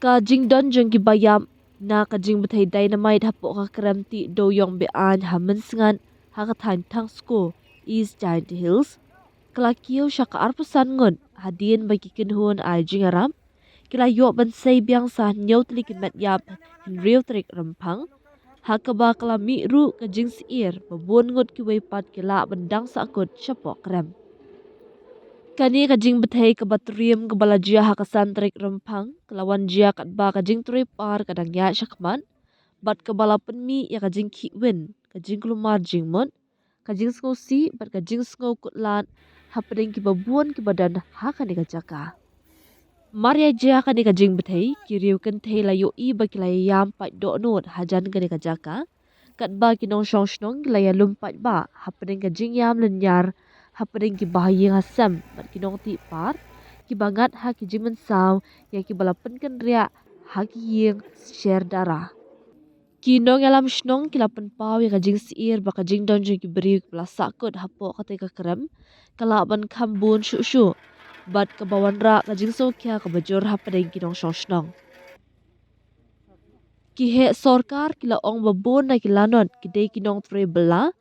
Kajing don jeng gibayam na kajing betai dynamite hapok ka kremti do yong bean hamen sengan hakatan tang sko East Giant Hills. Kelakiyo siya ka arpusan ngun hadien bagi kinhun ay jingaram. Kila yok ban say biang sa nyaw telikin met yap hinriyo terik rempang. Hakaba kala mi ru kajing siir babun ngut kiwaypat kila bendang sakut syapok krem. Kani kajing betai ke batrium ke balajia hakasan terik rempang, kelawan jia kat ba kajing turi par kadang ya syakman, bat ke balapan mi ya kajing kiwin, kajing kelumar jingmon, kajing sengosi bat kajing sengau kutlan, hapading ki babuan ki badan hakani kajaka. Maria jia kani kajing betai, kiriu kentei layo i baki layam pat do not hajan kani kajaka, kat ba kinong syong syong laya lumpat ba, hapading kajing yam lenyar, hapading ki bahayang asam bat kinong ti par ki bangat ha ki jimen saw ya ki balapan kan ria ha ki yeng share darah kinong alam shnong ki lapan pau ya kajing siir ba kajing don jeng ki beri bela sakut hapo kate ka krem kala ban kambun shu shu bat ke bawan ra kajing so kya ka bajur hapading kinong syong shnong ki he sorkar kila ong babon na kilanon kidei kinong tre bela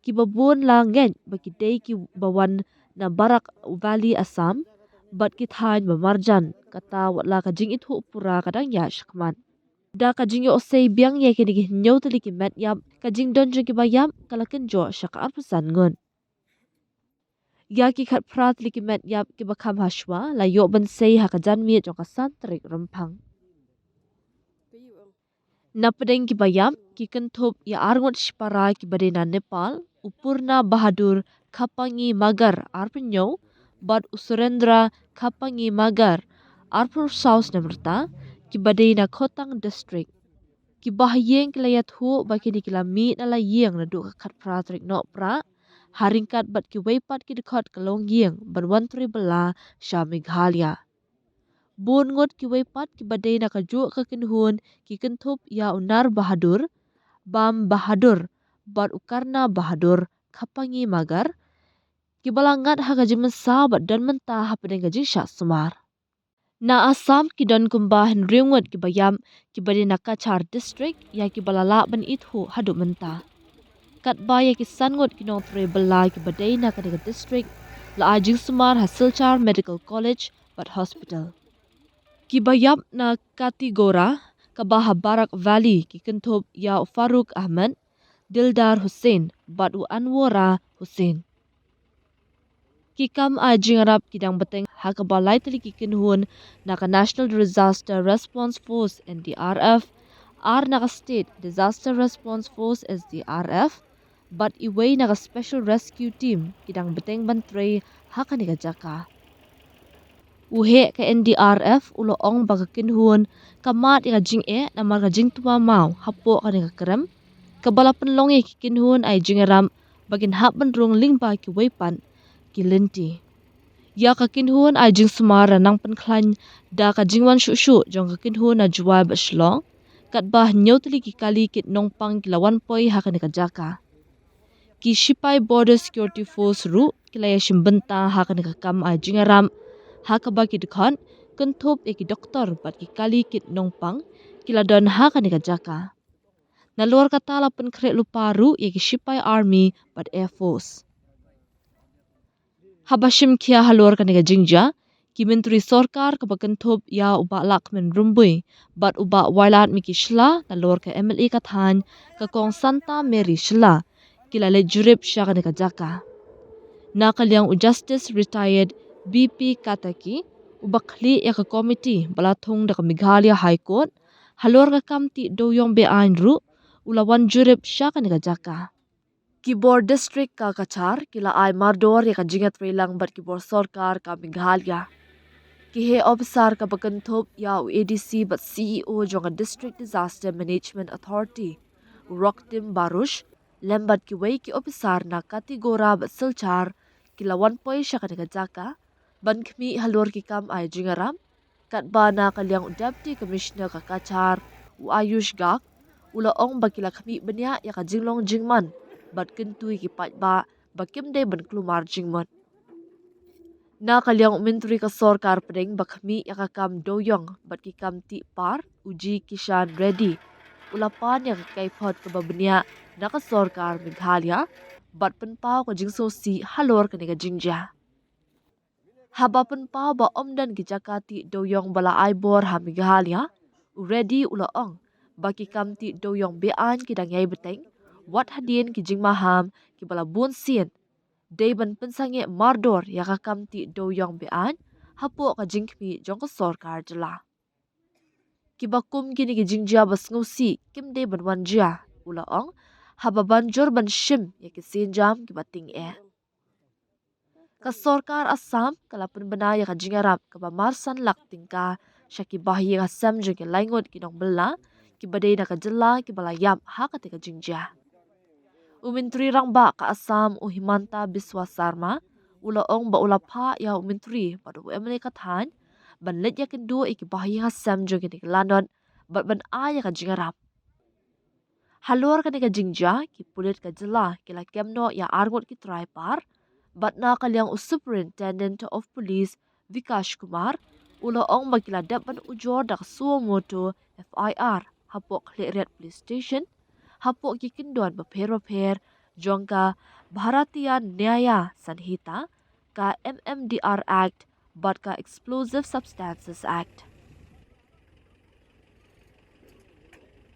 ki babon la ngen ba kidei ki bawan na barak valley Assam bat ki thain ba marjan kata watla kajing ithu pura kadang ya shakman da kajing yo sei biang ye kini ki nyau tali ki met yam kajing don jeng ki bayam kalakin jo shaka arpusan ngun ya ki khat prat li ki met yap ki bakam hashwa la yo ban sei ha kajan mi jong kasan terik rempang Napadeng ki bayam ki kentup ya arngot shipara ki badena Nepal Upurna Bahadur Kapangi Magar arpenyo bad Usurendra Kapangi Magar arpur South Namerta ki badena Kotang District ki bahyeng ki layat hu baki ni kilami na layeng na duk kat pratrik no pra haringkat bat ki weipat ki dekot kalong yeng banwantri bela sha Meghalaya Bun ngot ki weipat ki badai na kaju ka kinhun ki kentup ya unar Bahadur, Bam Bahadur, bat ukarna Bahadur, kapangi magar, ki balangat ha kaji mensabat dan mentah ha pedeng kaji syak semar. Na Assam ki don kumbah nriungut ki bayam ki badai na Kachar district ya ki balala ban ithu haduk mentah. Kat ba ya ki sangut ki nong tre bela ki badai na kadega district la ajing semar hasil char medical college bat hospital. Ki bayap na Katigora, Kabaha Barak Valley ki kentup ya Farooq Ahmad, Dildar Hussein, Batu Anwara Hussein. Ki kam ajing Arab kidang beteng hakabalai tali ki kenhun naka National Disaster Response Force NDRF, naka State Disaster Response Force SDRF, bat iway naka Special Rescue Team kidang beteng bantre hakanika jaka. Uhe ke NDRF ulo ong baga kinhun kamat ya jing na marga jing tua mau hapo ka ni kerem kabalapan long ki kinhun ay jingaram bagin hapan rung lingba ki weipan ki linti ya ka kinhun ay jing sumara nang penklan da ka jingwan shu shu jong ka kinhun na jual ba shlong kat bah nyotli ki kali kit nongpang kilawan poi ha ka ni jaka ki Sipai Border Security Force ru kilaya shimbenta ha ka ni kam ay jingaram Hakaba ki dekhan kentup eki doktor bat ki kali kit nongpang kila don ha ka ni jaka. Na luar kata la pen krek luparu eki Sipai Army bat Air Force. Habashim kia halor ka ni jingja ki menteri sorkar ka kentup ya uba lak men rumbui bat uba wailat miki shla na luar ka MLA kathan ka kong Santa Mary shla kila le jurip sya ka ni jaka. Na kaliang Justice Retired BP Kataki ubakli ya ka komiti balatung da ka Meghalaya High Court halor ka kamti doyong beain ru ulawan jurip sya ka ni jaka. Kibor district ka Kachar kila ay mardor ya ka jingat relang bat kibor sorkar ka Meghalaya. Kihe officer ka bakantup ya ADC bat CEO jong District Disaster Management Authority Roktim Barush lembat kiway ki officer na Katigora bat Silchar kila 1 sya ka ni jaka. Ban kami halor ki kam ay jingaram kat ba na kaliang Deputy Commissioner ka Kachar u Ayush Gak ula ong bakila kami benya ya ka jinglong jingman bat kentui ki pat ba bakim de ban klumar jingman Na kalyang menteri ka sorkar pedeng bakmi yakakam doyong bat kikam ti par uji kishan ready. Ulapan yang kay pot kababnya naka sorkar Meghalaya bat penpau ka jingso si halor kaniga jingja. Haba penpau ba omdan gijakati doyong bala aibor ha Meghalaya ready ulaong baki kam ti doyong bean kidang yay beteng wat hadien ki jingmaham ki bala bun sien Dayban pensange mardor yakakam ti doyong bean hapo ka jingkmi jong ka sorkar jela. Kibakum kini ki jingja bas ngusi kim dayban wanja ulaong haba banjor ban shim ya ki sinjam ki bating Ka sorkar Assam kalapun bena ya ka jingarap ka bamarsan lak tingka syaki bahi ka sam jong ki laingot ki dong bela ki badai na ka jela ki balayam ha ka tika jingja. Umintri rang ba ka Assam u Himanta Biswa Sarma ulaong ba ulapa ya umintri pada emne kathan ban let ya kendo iki bahi hasam jo ki landon ban aya ka jingarap halor ka ka jingja ki pulit ka jela ki la kemno ya argot ki traipar bat na kalyang superintendent of police Vikash Kumar ulaong bagila dapat ujor dak suo moto FIR hapok Kleriat Police Station hapok kikindon baper jongka Bharatiya Nyaya Sanhita ka MMDR Act bat ka Explosive Substances Act.